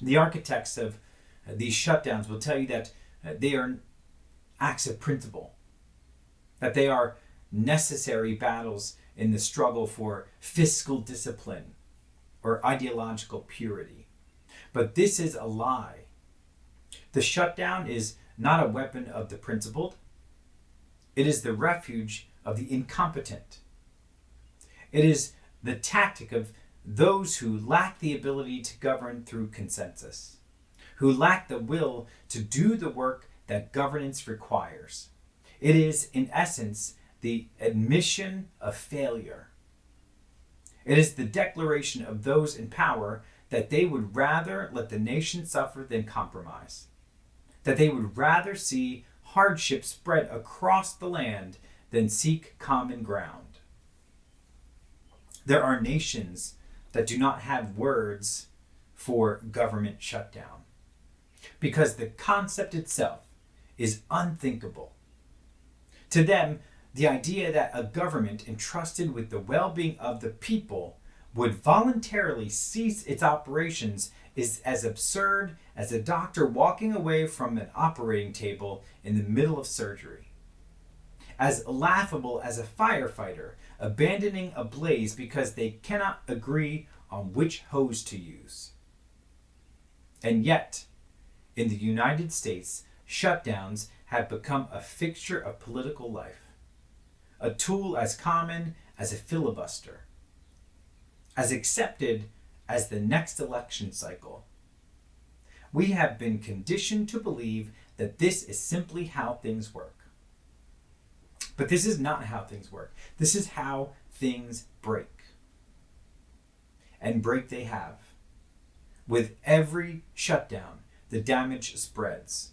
The architects of these shutdowns will tell you that they are acts of principle, that they are necessary battles in the struggle for fiscal discipline or ideological purity. But this is a lie. The shutdown is not a weapon of the principled. It is the refuge of the incompetent. It is the tactic of those who lack the ability to govern through consensus, who lack the will to do the work that governance requires. It is, in essence, the admission of failure. It is the declaration of those in power that they would rather let the nation suffer than compromise, that they would rather see hardship spread across the land than seek common ground. There are nations that do not have words for government shutdown because the concept itself is unthinkable. To them, the idea that a government entrusted with the well-being of the people would voluntarily cease its operations is as absurd as a doctor walking away from an operating table in the middle of surgery, as laughable as a firefighter abandoning a blaze because they cannot agree on which hose to use. And yet, in the United States, shutdowns have become a fixture of political life, a tool as common as a filibuster, as accepted as the next election cycle. We have been conditioned to believe that this is simply how things work. But this is not how things work. This is how things break. And break they have. With every shutdown, the damage spreads.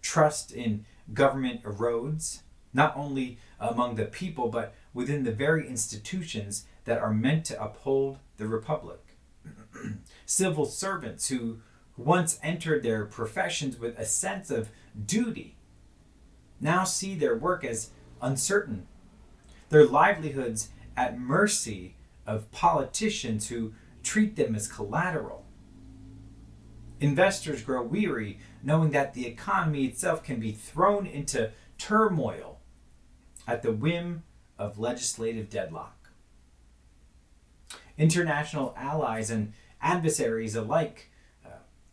Trust in government erodes, not only among the people, but within the very institutions that are meant to uphold the republic. Civil servants who once entered their professions with a sense of duty now see their work as uncertain, their livelihoods at mercy of politicians who treat them as collateral. Investors grow weary knowing that the economy itself can be thrown into turmoil at the whim of legislative deadlock. International allies and adversaries alike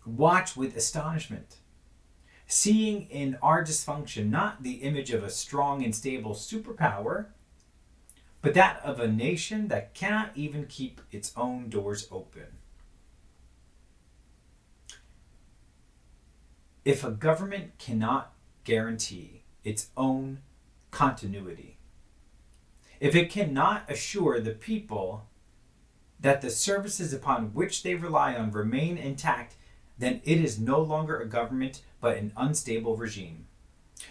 watch with astonishment, seeing in our dysfunction not the image of a strong and stable superpower, but that of a nation that cannot even keep its own doors open. If a government cannot guarantee its own continuity, if it cannot assure the people that the services upon which they rely on remain intact, then it is no longer a government but an unstable regime,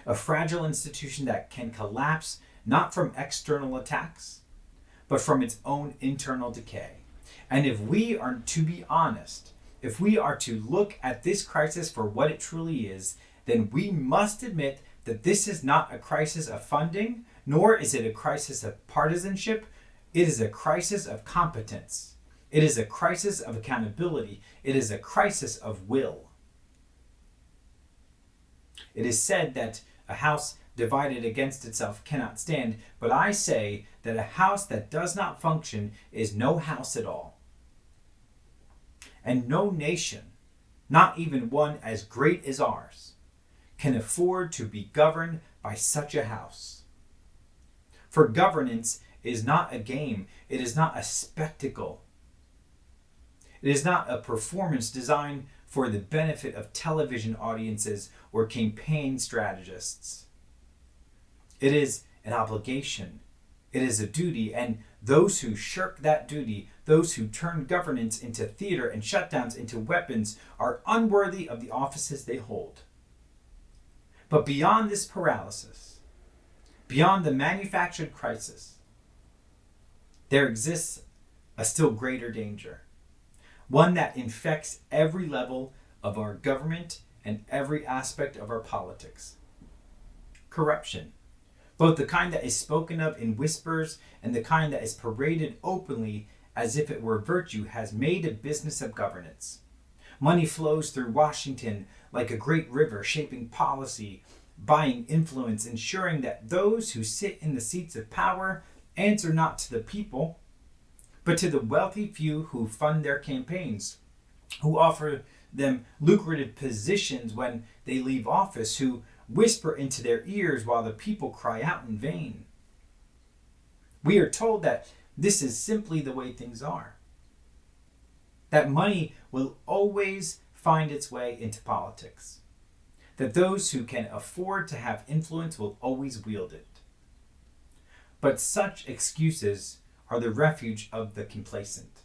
a fragile institution that can collapse not from external attacks, but from its own internal decay. And if we are to be honest, if we are to look at this crisis for what it truly is, then we must admit that this is not a crisis of funding, nor is it a crisis of partisanship. It is a crisis of competence. It is a crisis of accountability. It is a crisis of will. It is said that a house divided against itself cannot stand, but I say that a house that does not function is no house at all. And no nation, not even one as great as ours, can afford to be governed by such a house. For governance is not a game. It is not a spectacle. It is not a performance designed for the benefit of television audiences or campaign strategists. It is an obligation. It is a duty, and those who shirk that duty, those who turn governance into theater and shutdowns into weapons, are unworthy of the offices they hold. But beyond this paralysis, beyond the manufactured crisis, there exists a still greater danger, one that infects every level of our government and every aspect of our politics. Corruption, both the kind that is spoken of in whispers and the kind that is paraded openly as if it were virtue, has made a business of governance. Money flows through Washington like a great river, shaping policy, buying influence, ensuring that those who sit in the seats of power answer not to the people, but to the wealthy few who fund their campaigns, who offer them lucrative positions when they leave office, who whisper into their ears while the people cry out in vain. We are told that this is simply the way things are, that money will always find its way into politics, that those who can afford to have influence will always wield it. But such excuses are the refuge of the complacent,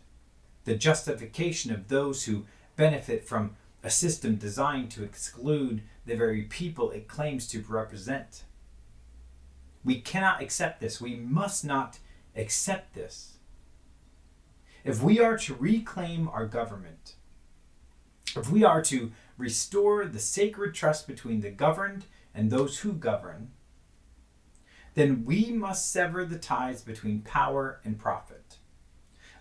the justification of those who benefit from a system designed to exclude the very people it claims to represent. We cannot accept this. We must not accept this. If we are to reclaim our government, if we are to restore the sacred trust between the governed and those who govern, then we must sever the ties between power and profit.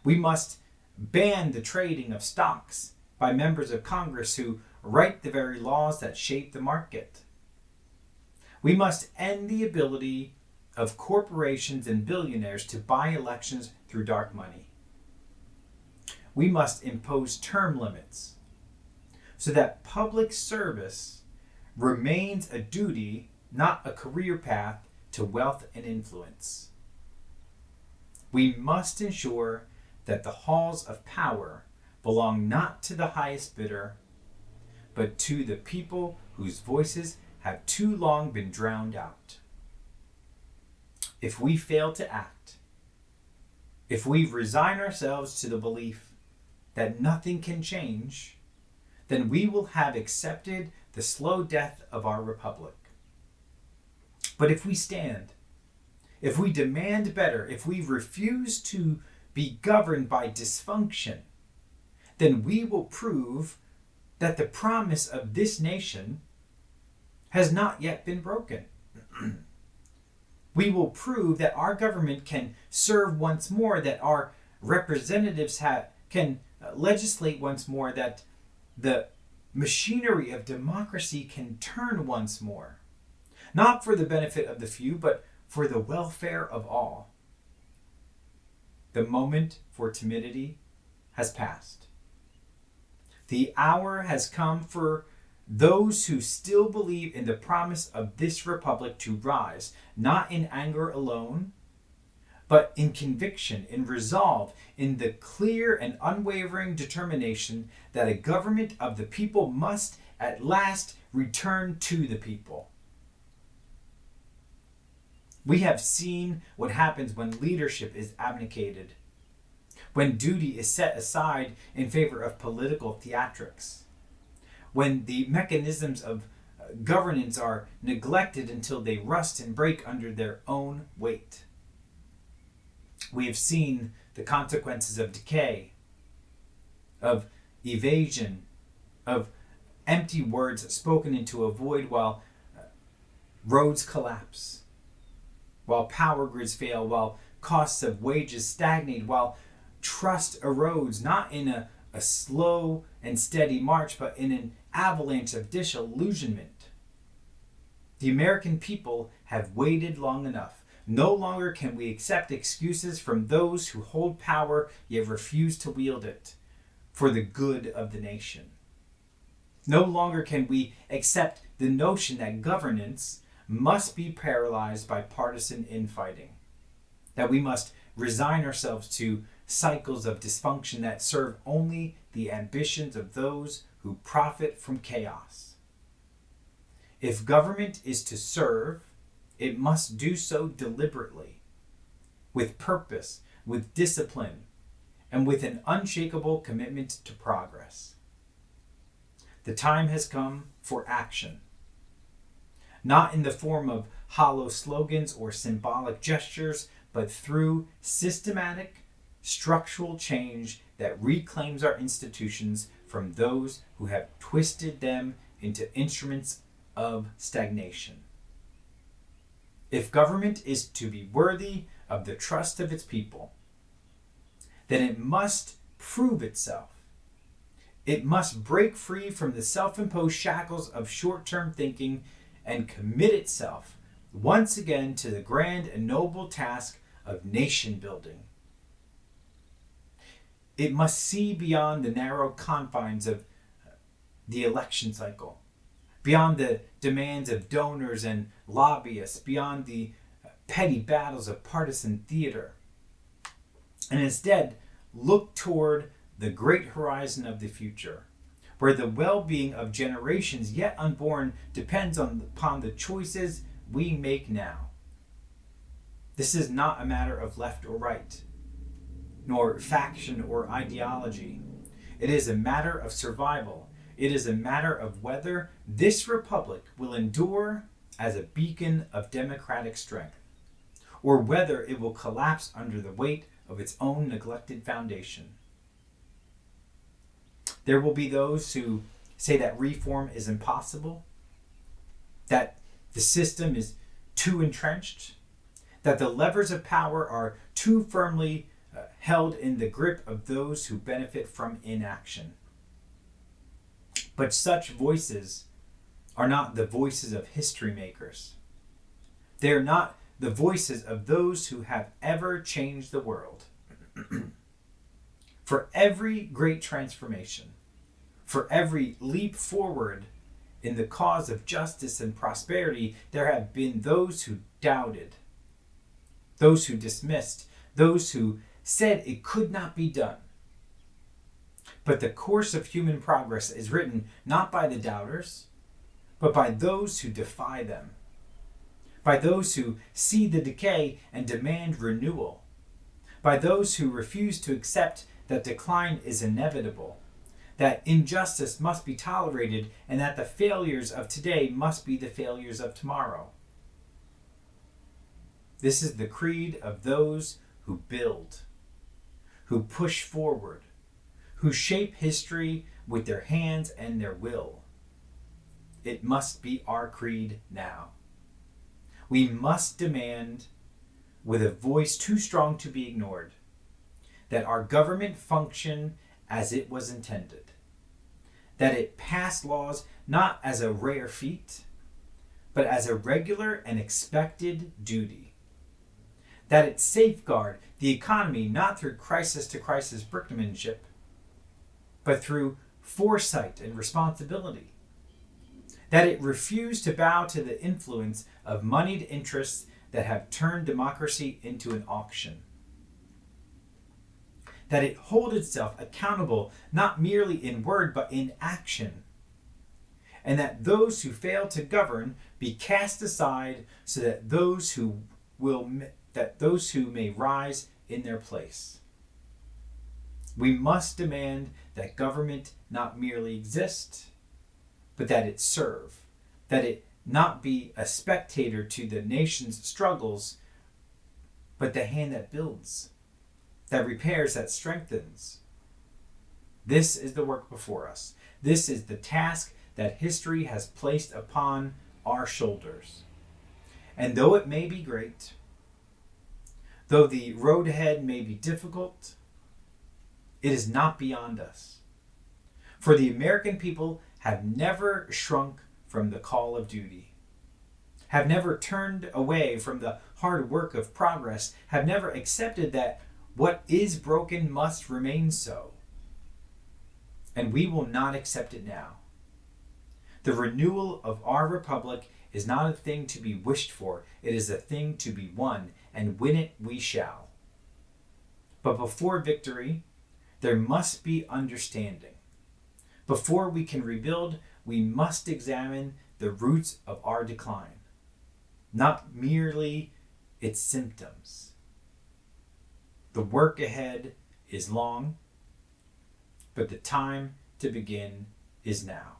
We must ban the trading of stocks by members of Congress who write the very laws that shape the market. We must end the ability of corporations and billionaires to buy elections through dark money. We must impose term limits so that public service remains a duty, not a career path to wealth and influence. We must ensure that the halls of power belong not to the highest bidder, but to the people whose voices have too long been drowned out. If we fail to act, if we resign ourselves to the belief that nothing can change, then we will have accepted the slow death of our republic. But if we stand, if we demand better, if we refuse to be governed by dysfunction, then we will prove that the promise of this nation has not yet been broken. We will prove that our government can serve once more, that our representatives can legislate once more, that the machinery of democracy can turn once more, not for the benefit of the few, but for the welfare of all. The moment for timidity has passed. The hour has come for those who still believe in the promise of this republic to rise, not in anger alone, but in conviction, in resolve, in the clear and unwavering determination that a government of the people must at last return to the people. We have seen what happens when leadership is abdicated, when duty is set aside in favor of political theatrics, when the mechanisms of governance are neglected until they rust and break under their own weight. We have seen the consequences of decay, of evasion, of empty words spoken into a void while roads collapse, while power grids fail, while costs of wages stagnate, while trust erodes, not in a slow and steady march, but in an avalanche of disillusionment. The American people have waited long enough. No longer can we accept excuses from those who hold power yet refuse to wield it for the good of the nation. No longer can we accept the notion that governance must be paralyzed by partisan infighting, that we must resign ourselves to cycles of dysfunction that serve only the ambitions of those who profit from chaos. If government is to serve, it must do so deliberately, with purpose, with discipline, and with an unshakable commitment to progress. The time has come for action, not in the form of hollow slogans or symbolic gestures, but through systematic, structural change that reclaims our institutions from those who have twisted them into instruments of stagnation. If government is to be worthy of the trust of its people, then it must prove itself. It must break free from the self-imposed shackles of short-term thinking and commit itself once again to the grand and noble task of nation building. It must see beyond the narrow confines of the election cycle, beyond the demands of donors and lobbyists, beyond the petty battles of partisan theater, and instead look toward the great horizon of the future, where the well-being of generations yet unborn depends upon the choices we make now. This is not a matter of left or right, nor faction or ideology. It is a matter of survival. It is a matter of whether this republic will endure as a beacon of democratic strength, or whether it will collapse under the weight of its own neglected foundation. There will be those who say that reform is impossible, that the system is too entrenched, that the levers of power are too firmly held in the grip of those who benefit from inaction. But such voices are not the voices of history makers. They are not the voices of those who have ever changed the world. For every great transformation, for every leap forward in the cause of justice and prosperity, there have been those who doubted, those who dismissed, those who said it could not be done. But the course of human progress is written not by the doubters, but by those who defy them, by those who see the decay and demand renewal, by those who refuse to accept that decline is inevitable, that injustice must be tolerated, and that the failures of today must be the failures of tomorrow. This is the creed of those who build, who push forward, who shape history with their hands and their will. It must be our creed now. We must demand, with a voice too strong to be ignored, that our government function as it was intended, that it pass laws not as a rare feat, but as a regular and expected duty, that it safeguard the economy not through crisis to crisis brinkmanship, but through foresight and responsibility, that it refuse to bow to the influence of moneyed interests that have turned democracy into an auction, that it hold itself accountable not merely in word but in action, and that those who fail to govern be cast aside so that those who may rise in their place. We must demand that government not merely exist, but that it serve, that it not be a spectator to the nation's struggles, but the hand that builds, that repairs, that strengthens. This is the work before us. This is the task that history has placed upon our shoulders. And though it may be great, though the road ahead may be difficult, it is not beyond us. For the American people have never shrunk from the call of duty, have never turned away from the hard work of progress, have never accepted that what is broken must remain so. And we will not accept it now. The renewal of our republic is not a thing to be wished for, it is a thing to be won, and win it we shall. But before victory, there must be understanding. Before we can rebuild, we must examine the roots of our decline, not merely its symptoms. The work ahead is long, but the time to begin is now.